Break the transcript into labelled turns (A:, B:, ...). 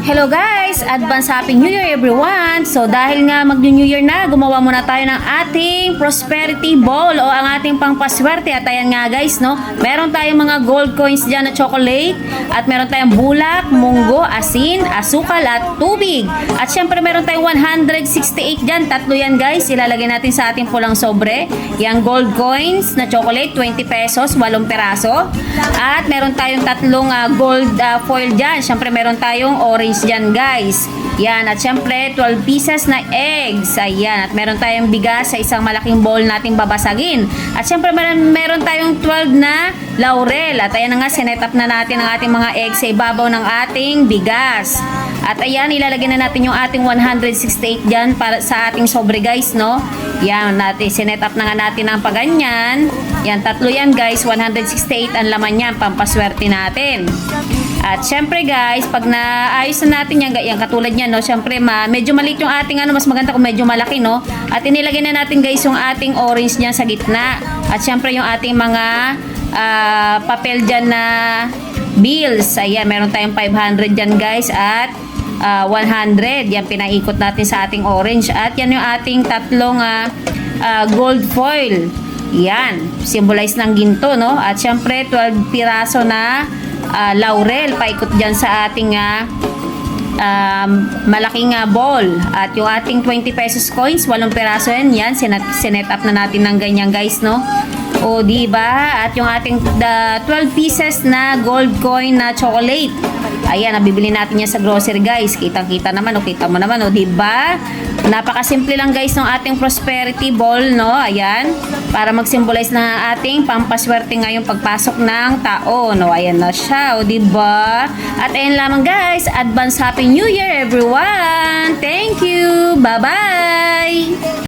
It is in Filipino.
A: Hello guys! Advance Happy New Year everyone! So dahil nga mag-New Year na, gumawa muna tayo ng ating Prosperity Ball o ang ating pangpaswerte. At ayan nga guys, no? Meron tayong mga gold coins dyan na chocolate at meron tayong bulak, munggo, asin, asukal at tubig. At syempre meron tayong 168 dyan. Tatlo yan guys. Ilalagay natin sa ating pulang sobre. Yang gold coins na chocolate, 20 pesos, 8 peraso. At meron tayong tatlong gold foil dyan. Syempre meron tayong orange dyan guys. Yan. At syempre 12 pieces na eggs. Ayan. At meron tayong bigas sa isang malaking bowl nating babasagin. At syempre meron tayong 12 na laurel. At ayan na nga, sinet up na natin ang ating mga eggs sa ibabaw ng ating bigas. At ayan, ilalagay na natin yung ating 168 dyan para sa ating sobre guys, no? Yan, natin, sinet up na nga natin ang paganyan. Yan, tatlo yan guys, 168 ang laman yan, pampaswerte natin. At syempre guys, pag naayos na natin yan katulad yan, no? Syempre medyo maliit yung ating mas maganda kung medyo malaki, no? At inilagay na natin guys yung ating orange dyan sa gitna. At syempre yung ating mga papel dyan na bills. Ayan, meron tayong 500 dyan guys at 100. Yan, pinaikot natin sa ating orange. At yan yung ating tatlong gold foil. Yan, symbolize ng ginto, no? At syempre 12 piraso na laurel, paikot dyan sa ating malaking ball. At yung ating 20 pesos coins, 8 peraso yan, sinet up na natin ng ganyan guys, no? O diba? At yung ating 12 pieces na gold coin na chocolate, ayan, nabibili natin yan sa grocery guys. Kitang-kita naman, o kita mo naman, o diba? Napakasimple lang guys ng ating prosperity ball, no? Ayan, para mag-symbolize na ating pampaswerte ngayong pagpasok ng taon, no? Ayan na siya, o diba? At ayan lamang guys, advance happy new year everyone! Thank you! Bye-bye!